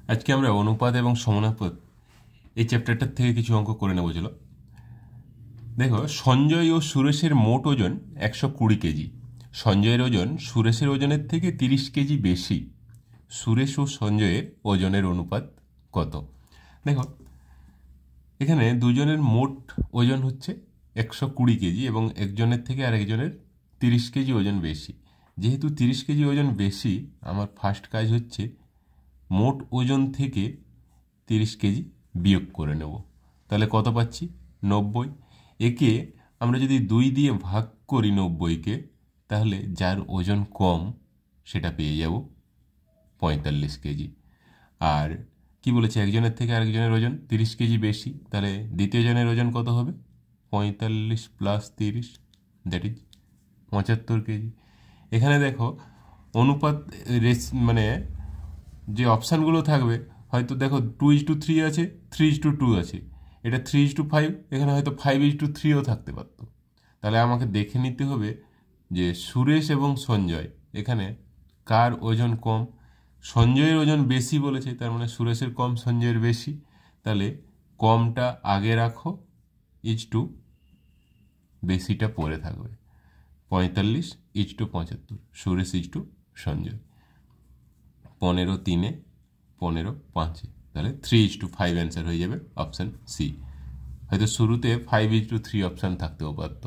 আজকে আমরা অনুপাত এবং সমানুপাত এই চ্যাপ্টারটার থেকে কিছু অঙ্ক করে নেব। চলো দেখো, সঞ্জয় ও সুরেশের মোট ওজন 120 কেজি। সঞ্জয়ের ওজন সুরেশের ওজনের থেকে 30 কেজি বেশি। সুরেশ ও সঞ্জয়ের ওজনের অনুপাত কত? দেখো, এখানে দুজনের মোট ওজন হচ্ছে 120 কেজি এবং একজনের থেকে আরেকজনের 30 কেজি ওজন বেশি। যেহেতু 30 কেজি ওজন বেশি, আমার ফার্স্ট কাজ হচ্ছে মোট ওজন থেকে 30 কেজি বিয়োগ করে নেব। তাহলে কত পাচ্ছি? 90। একে আমরা যদি 2 দিয়ে ভাগ করি 90-কে, তাহলে যার ওজন কম সেটা পেয়ে যাব 45 কেজি। আর কি বলেছে, একজনের থেকে আরেকজনের ওজন 30 কেজি বেশি, তাহলে দ্বিতীয় জনের ওজন কত হবে? 45 প্লাস 30, দ্যাট ইজ 75 কেজি। এখানে দেখো অনুপাত মানে যে অপশানগুলো থাকবে, হয়তো দেখো 2:3 আছে, 3:2 আছে, এটা 3:5, এখানে হয়তো 5:3ও থাকতে পারতো। তাহলে আমাকে দেখে নিতে হবে যে সুরেশ এবং সঞ্জয় এখানে কার ওজন কম। সঞ্জয়ের ওজন বেশি বলেছে, তার মানে সুরেশের কম সঞ্জয়ের বেশি। তাহলে কমটা আগে রাখো, ইজ টু বেশিটা পরে থাকবে। 45:75, সুরেশ ইজ টু সঞ্জয়। 15-3, 15-5, তাহলে 3:5 অ্যান্সার হয়ে যাবে অপশান সি। হয়তো শুরুতে 5:3 অপশান থাকতেও পারত,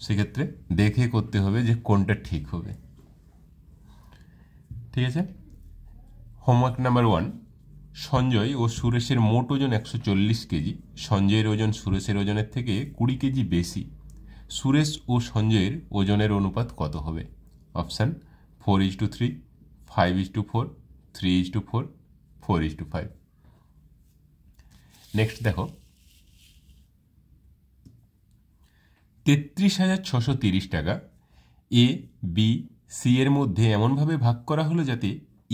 সেক্ষেত্রে দেখে করতে হবে যে কোনটা ঠিক হবে। ঠিক আছে। হোমওয়ার্ক নাম্বার 1, সঞ্জয় ও সুরেশের মোট ওজন 140 কেজি। সঞ্জয়ের ওজন সুরেশের ওজনের থেকে 20 কেজি বেশি। সুরেশ ও সঞ্জয়ের ওজনের অনুপাত কত হবে? অপশান 4:3, 5:4, 3:4, 4:5। নেক্সট দেখো, 33,630 টাকা এ বি সি এর মধ্যে এমনভাবে ভাগ করা হলো যাতে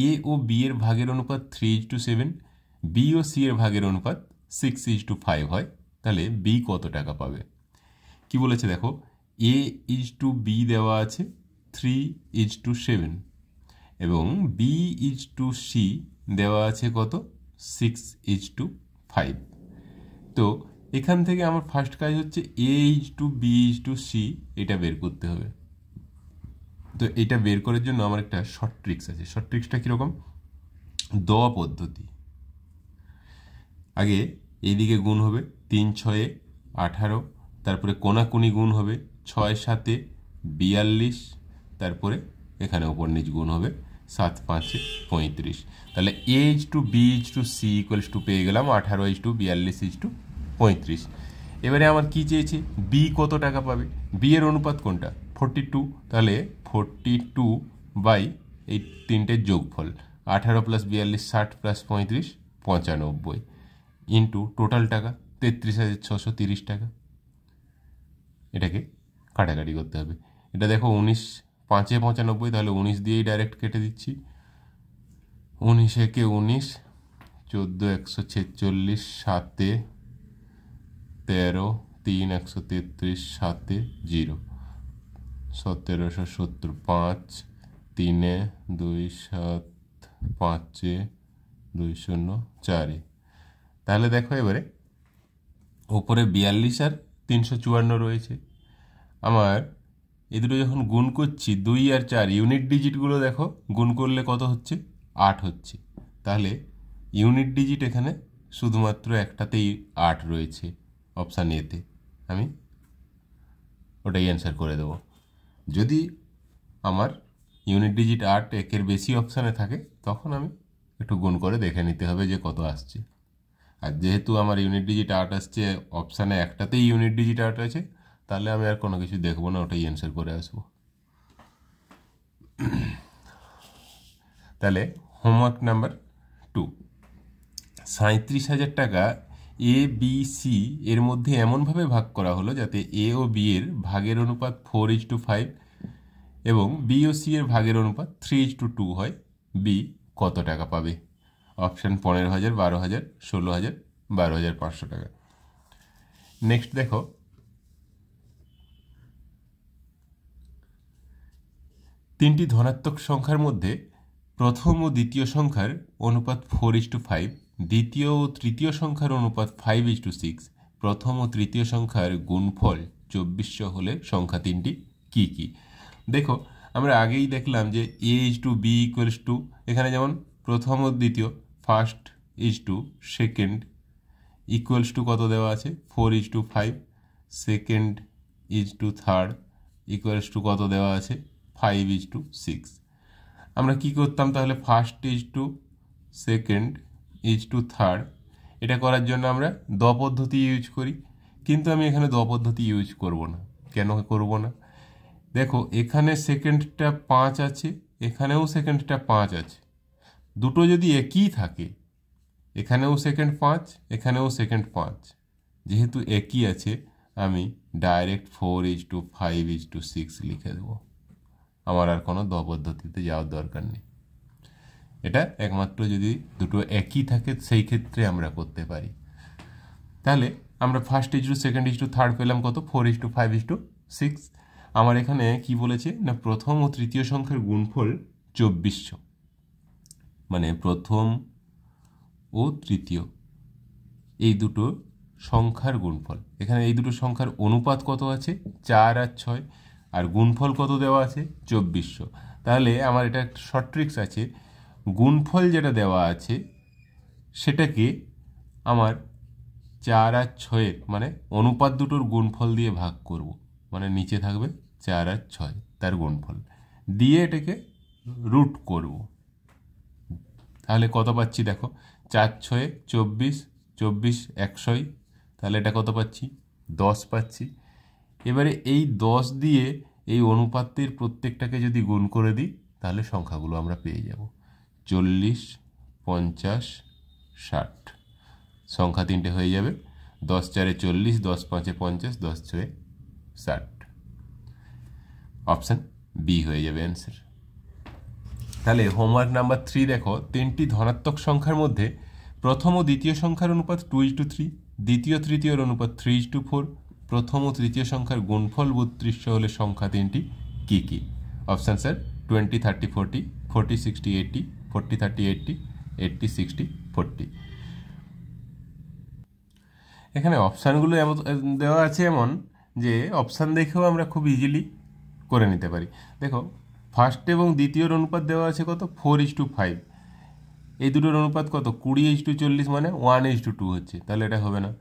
এ ও বি এর ভাগের অনুপাত 3:7, বি ও সি এর ভাগের অনুপাত 6:5 হয়। তাহলে বি কত টাকা পাবে? কি বলেছে দেখো, A:B দেওয়া আছে 3:7 এবং B:C দেওয়া আছে কত? 6:5। তো এখান থেকে আমার ফার্স্ট কাজ হচ্ছে A:B:C এটা বের করতে হবে। তো এটা বের করার জন্য আমার একটা শর্ট ট্রিক্স আছে। শর্ট ট্রিক্সটা কীরকম? দেওয়া পদ্ধতি। আগে এইদিকে গুণ হবে 3×6 = 18, তারপরে কোনাকুনি গুণ হবে 6×7 = 42, তারপরে এখানে ওপর নিচ গুণ হবে 7×5 = 35। তাহলে A:B:C পেয়ে গেলাম 18:42:35। এবারে আমার কি চেয়েছে? বি কত টাকা পাবে? বি এর অনুপাত কোনটা? 42। তাহলে 42 এই তিনটের যোগফল 18 + 42 60 + 35 95 ইন্টু টোটাল টাকা 33,630 টাকা। এটাকে কাটাকাটি করতে হবে। এটা দেখো 19 5-এ 95, তাহলে 19 দিয়েই ডাইরেক্ট কেটে দিচ্ছি। 19-একে 19, 14 146, 7-এ 13, 3 133, 7-এ 0, 1770, 5, 3-এ 2 7, 5-এ 2 0, 4-এ। তাহলে দেখো এবারে ওপরে 42 আর 354 রয়েছে। আমার এই দুটো যখন গুণ করছি 2 আর 4 ইউনিট ডিজিটগুলো দেখো, গুণ করলে কত হচ্ছে? 8 হচ্ছে। তাহলে ইউনিট ডিজিট এখানে শুধুমাত্র একটাতেই 8 রয়েছে, অপশান এতে। আমি ওটাই অ্যান্সার করে দেবো। যদি আমার ইউনিট ডিজিট 8 একের বেশি অপশানে থাকে, তখন আমি একটু গুণ করে দেখে নিতে হবে যে কত আসছে। আর যেহেতু আমার ইউনিট ডিজিট 8 আসছে, অপশানে একটাতেই ইউনিট ডিজিট 8 আছে, তাহলে আমি আর কোনো কিছু দেখবো না, ওটাই অ্যান্সার করে আসবো। তাহলে হোমওয়ার্ক নাম্বার 2, 37,000 টাকা ABC এর মধ্যে এমনভাবে ভাগ করা হলো যাতে এ ও বি এর ভাগের অনুপাত 4:5 এবং বি ও সি এর ভাগের অনুপাত 3:2 হয়। বি কত টাকা পাবে? অপশান 15,000, 12,000, 16,000, 12,500 টাকা। নেক্সট দেখো, তিনটি ধনাত্মক সংখ্যার মধ্যে প্রথম ও দ্বিতীয় সংখ্যার অনুপাত 4:5, দ্বিতীয় ও তৃতীয় সংখ্যার অনুপাত 5:6, প্রথম ও তৃতীয় সংখ্যার গুণফল 2400 হলে সংখ্যা তিনটি কি কি? দেখো, আমরা আগেই দেখলাম যে a:b ইকুয়ালস টু, এখানে যেমন প্রথম ও দ্বিতীয়, first is to second equals to কত দেওয়া আছে 4:5, second is to third equals to কত দেওয়া আছে 5:6। আমরা কি করতাম তাহলে, first is to second is to third, এটা করার জন্য আমরা দ পদ্ধতি ইউজ করি, কিন্তু আমি এখানে দ পদ্ধতি ইউজ করব না। কেন করব না? দেখো, এখানে সেকেন্ডটা 5 আছে, এখানেও সেকেন্ডটা 5 আছে, দুটো যদি একই থাকে, এখানেও সেকেন্ড 5, এখানেও সেকেন্ড 5, যেহেতু একই আছে আমি ডাইরেক্ট 4:5:6 লিখে দেবো। আমার আর কোনো দ পদ্ধতিতে যাওয়ার দরকার নেই। এটা একমাত্র যদি দুটো একই থাকে সেই ক্ষেত্রে আমরা করতে পারি। তাহলে আমরা first is to second is to third পেলাম কত 4:5:6। আমার এখানে কি বলেছে না, প্রথম ও তৃতীয় সংখ্যার গুণফল 2400, মানে প্রথম ও তৃতীয় এই দুটো সংখ্যার গুণফল। এখানে এই দুটো সংখ্যার অনুপাত কত আছে 4 আর 6, আর গুণফল কত দেওয়া আছে 2400। তাহলে আমার এটা একটা শর্ট ট্রিক্স আছে, গুণফল যেটা দেওয়া আছে সেটাকে আমার 4 আর 6 মানে অনুপাত দুটোর গুণফল দিয়ে ভাগ করব, মানে নিচে থাকবে 4 আর 6 তার গুণফল দিয়ে এটাকে রুট করব। তাহলে কত পাচ্ছি দেখো, 4×6 24, 24 100, তাহলে এটা কত পাচ্ছি 10 পাচ্ছি। এবারে এই 10 দিয়ে এই অনুপাতের প্রত্যেকটাকে যদি গুণ করে দিই তাহলে সংখ্যাগুলো আমরা পেয়ে যাব 40, 50, 60। সংখ্যা তিনটে হয়ে যাবে, 10×4 40, 10×5 50, 10×6 60। অপশান বি হয়ে যাবে অ্যান্সার। তাহলে হোমওয়ার্ক নাম্বার 3 দেখো, তিনটি ধনাত্মক সংখ্যার মধ্যে প্রথম ও দ্বিতীয় সংখ্যার অনুপাত 2:3, দ্বিতীয় তৃতীয়র অনুপাত 3:4, প্রথম ও তৃতীয় সংখ্যার গুণফল 3200 হলে সংখ্যা তিনটি কি কি? Option sir 20, 30, 40, 40, 60, 80, 40, 30, 80, 80, 60, 40। এখানে অপশানগুলো এমন দেওয়া আছে এমন যে অপশান দেখেও আমরা খুব ইজিলি করে নিতে পারি। দেখো, ফার্স্ট এবং দ্বিতীয়র অনুপাত দেওয়া আছে কত 4:5, এই দুটোর অনুপাত কত 20:40, মানে 1:2 হচ্ছে, তাহলে এটা হবে না।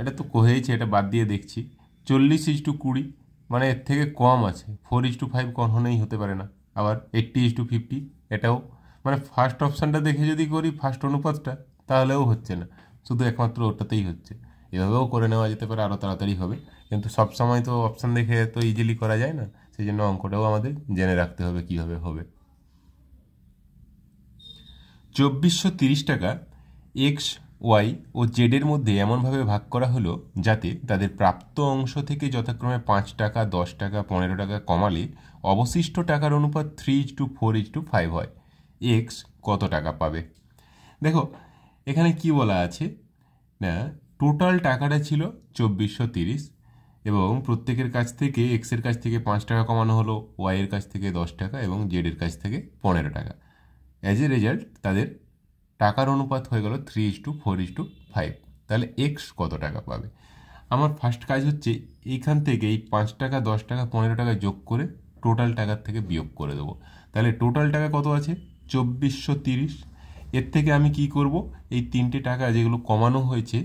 এটা তো হয়েছে, এটা বাদ দিয়ে দেখছি 40:20, মানে এর থেকে কম আছে, 4:5 কখনোই হতে পারে না। আবার 80:50, এটাও, মানে ফার্স্ট অপশানটা দেখে যদি করি ফার্স্ট অনুপাতটা তাহলেও হচ্ছে না, শুধু একমাত্র ওটাতেই হচ্ছে। এভাবেও করে নেওয়া যেতে পারে, আরও তাড়াতাড়ি হবে, কিন্তু সবসময় তো অপশান দেখে তো ইজিলি করা যায় না, সেই জন্য অঙ্কটাও আমাদের জেনে রাখতে হবে কীভাবে হবে। 2430 টাকা এক্স, ওয়াই ও জেডের মধ্যে এমনভাবে ভাগ করা হলো যাতে তাদের প্রাপ্ত অংশ থেকে যথাক্রমে 5 টাকা, 10 টাকা, 15 টাকা কমালে অবশিষ্ট টাকার অনুপাত 3:4:5 হয়। এক্স কত টাকা পাবে? দেখো, এখানে কি বলা আছে না, টোটাল টাকাটা ছিল 2430, এবং প্রত্যেকের কাছ থেকে এক্সের কাছ থেকে 5 টাকা কমানো হলো, ওয়াইয়ের কাছ থেকে 10 টাকা এবং জেডের কাছ থেকে 15 টাকা। অ্যাজ এ রেজাল্ট তাদের টাকার অনুপাত হয়ে গেল 3:4:5। তাহলে এক্স কত টাকা পাবে? আমার ফার্স্ট কাজ হচ্ছে এইখান থেকে এই 5 টাকা, 10 টাকা, 15 টাকা যোগ করে টোটাল টাকার থেকে বিয়োগ করে দেবো। তাহলে টোটাল টাকা কত আছে 2430। এর থেকে আমি কি করব, এই তিনটে টাকা যেগুলো কমানো হয়েছে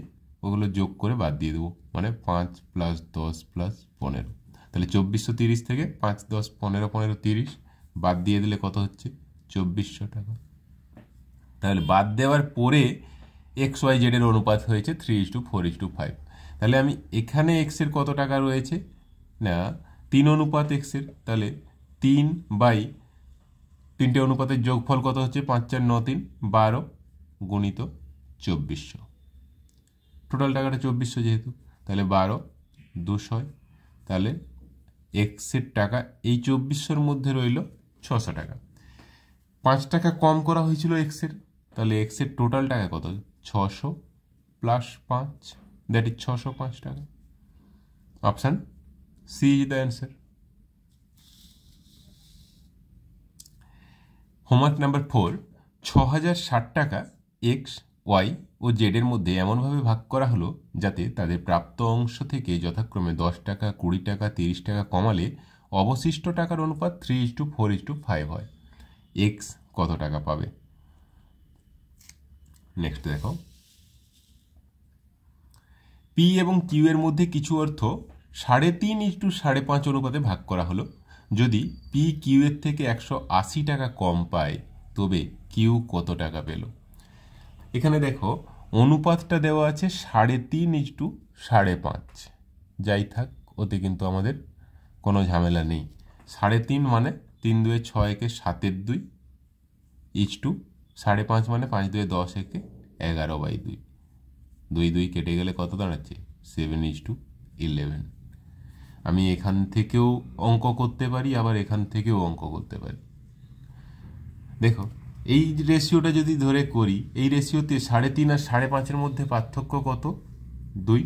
ওগুলো যোগ করে বাদ দিয়ে দেবো, মানে 5 + 10 + 15। তাহলে 2430 থেকে 5, 10, 15, 15, 30 বাদ দিয়ে দিলে কত হচ্ছে 2400 টাকা। তাহলে বাদ দেওয়ার পরে এক্স, ওয়াই, জেডের অনুপাত হয়েছে 3:4:5। তাহলে আমি এখানে এক্সের কত টাকা রয়েছে না 3 অনুপাত এক্সের, তাহলে 3/তিনটে অনুপাতের যোগফল কত হচ্ছে 5, 4, 9, 3, 12 গুণিত 2400। টোটাল টাকাটা 2400 যেহেতু, তাহলে 12 200, তাহলে এক্সের টাকা এই 2400-র মধ্যে রইল 600 টাকা। 5 টাকা কম করা হয়েছিল এক্সের, তাহলে এক্সের টোটাল টাকা কত 600 + 5, দ্যাট ইজ 605 টাকা। Option C is the answer. Homework number 4, 6060 টাকা এক্স, ওয়াই ও জেডের মধ্যে এমনভাবে ভাগ করা হলো যাতে তাদের প্রাপ্ত অংশ থেকে যথাক্রমে 10 টাকা, 20 টাকা, 30 টাকা কমালে অবশিষ্ট টাকার অনুপাত 3:4:5 হয়। এক্স কত টাকা পাবে? নেক্সট দেখো, পি এবং কিউ এর মধ্যে কিছু অর্থ 3.5:5 অনুপাতে ভাগ করা হলো। যদি পি কিউ এর থেকে 180 টাকা কম পায় তবে কিউ কত টাকা পেল? এখানে দেখো অনুপাতটা দেওয়া আছে 3.5:5, যাই থাক, ওতে কিন্তু আমাদের কোনো ঝামেলা নেই। 3.5 মানে 3 2 6 একে 7/2 ইচ-টু 5.5 মানে 5 2 10 একে 11/2, 2 2 কেটে গেলে কত দাঁড়াচ্ছে? 7:11। আমি এখান থেকেও অঙ্ক করতে পারি, আবার এখান থেকেও অঙ্ক করতে পারি। দেখো এই রেশিওটা যদি ধরে করি, এই রেশিওতে 3.5 আর 5.5-এর মধ্যে পার্থক্য কত? 2।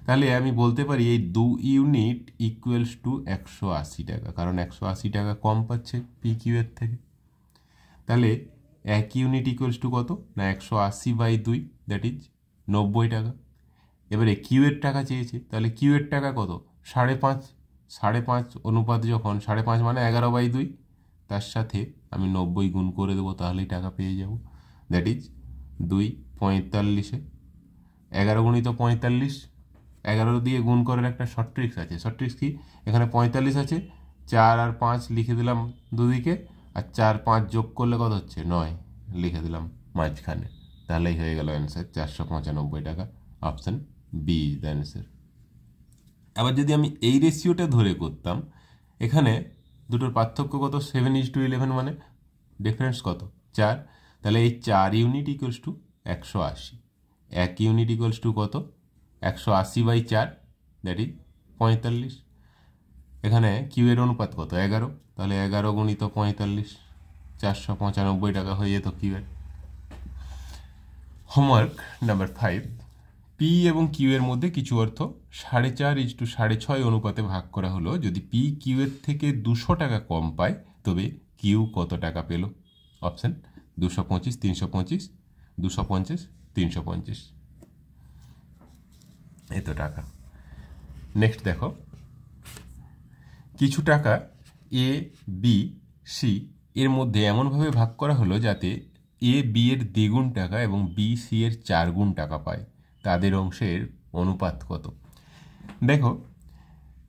তাহলে আমি বলতে পারি এই 2 ইউনিট ইকুয়ালস টু 180 টাকা, কারণ 180 টাকা কম পাচ্ছে পি কিউ এর থেকে। তাহলে 1 ইউনিট ইকুয়ালস টু কত? না 180/2, দ্যাট ইজ 90 টাকা। এবারে কিউ এর টাকা চেয়েছে, তাহলে কিউ এর টাকা কত? 5.5। 5.5 অনুপাত যখন 5.5 মানে 11/2, তার সাথে আমি 90 গুণ করে দেবো, তাহলেই টাকা পেয়ে যাব। দ্যাট ইজ 2 45-এ 11 গুণিত 45, 11 দিয়ে গুণ করার একটা শর্ট ট্রিক্স আছে। শর্ট ট্রিক্স কি? এখানে 45 আছে, 4 আর 5 লিখে দিলাম দুদিকে, আর 4 5 যোগ করলে কত হচ্ছে? 9 লিখে দিলাম মাঝখানে, তাহলেই হয়ে গেল অ্যান্সার 495 টাকা। Option B is the answer. আবার যদি আমি এই রেশিওটা ধরে করতাম, এখানে দুটোর পার্থক্য কত? 7:11 মানে ডিফারেন্স কত? 4। তাহলে এই 4 unit equals to 180। 1 unit equals to কত? 180/4, দ্যাট ইজ 45। এখানে কিউ এর অনুপাত কত? 11। তাহলে 11 গুণিত 45, 495 টাকা হয়ে যেত কিউ এর। হোমওয়ার্ক নাম্বার 5, পি এবং কিউ এর মধ্যে কিছু অর্থ 4.5:6 অনুপাতে ভাগ করা হলো। যদি পি কিউ এর থেকে 200 টাকা কম পায় তবে কিউ কত টাকা পেল? অপশান 225, 325, 250, 350, এত টাকা। নেক্সট দেখো, কিছু টাকা এ, বি, সি এর মধ্যে এমনভাবে ভাগ করা হলো যাতে এ বি এর দ্বিগুণ টাকা এবং বি সি এর 4 গুণ টাকা পায়। তাদের অংশের অনুপাত কত? দেখো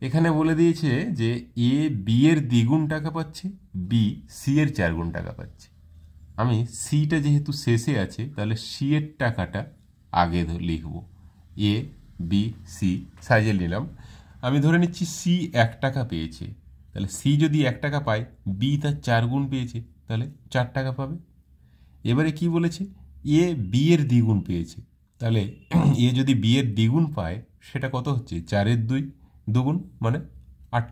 এখানে বলে দিয়েছে যে এ বি এর দ্বিগুণ টাকা পাচ্ছে, বি সি এর 4 গুণ টাকা পাচ্ছে। আমি সিটা যেহেতু শেষে আছে, তাহলে সি এর টাকাটা আগে লিখব। এ বি সি সাজিয়ে নিলাম। আমি ধরে নিচ্ছি সি 1 টাকা পেয়েছে, তাহলে সি যদি 1 টাকা পায়, বি তার 4 গুণ পেয়েছে, তাহলে 4 টাকা পাবে। এবারে কি বলেছে? এ বি এর দ্বিগুণ পেয়েছে, তাহলে এ যদি বি এর দ্বিগুণ পায় সেটা কত হচ্ছে? 4-এর 2 দুগুণ মানে 8।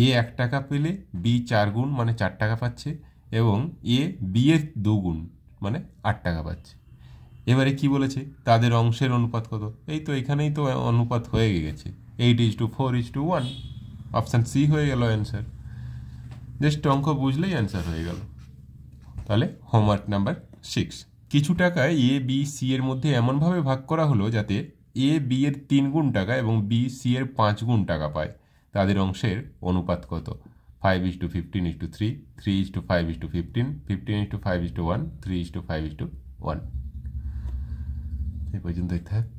এ 1 টাকা পেলে বি 4 গুণ মানে 4 টাকা পাচ্ছে, এবং এ বি এর 2 গুণ মানে 8 টাকা পাচ্ছে। এবারে কি বলেছে? তাদের অংশের অনুপাত কত? এই তো এখানেই তো অনুপাত হয়ে গেছে, 8:4:1। অপশান সি হয়ে গেল অ্যান্সার। জাস্ট অঙ্ক বুঝলেই অ্যান্সার হয়ে গেল। তাহলে হোমওয়ার্ক নাম্বার 6, কিছু টাকা এ বি সি এর মধ্যে এমনভাবে ভাগ করা হলো যাতে এ বি এর 3 গুণ টাকা এবং বি সি এর 5 গুণ টাকা পায়। তাদের অংশের অনুপাত কত? 5:15:3, 3:5:15, 15:5:1, 3:5:1। এই পর্যন্তই থাক।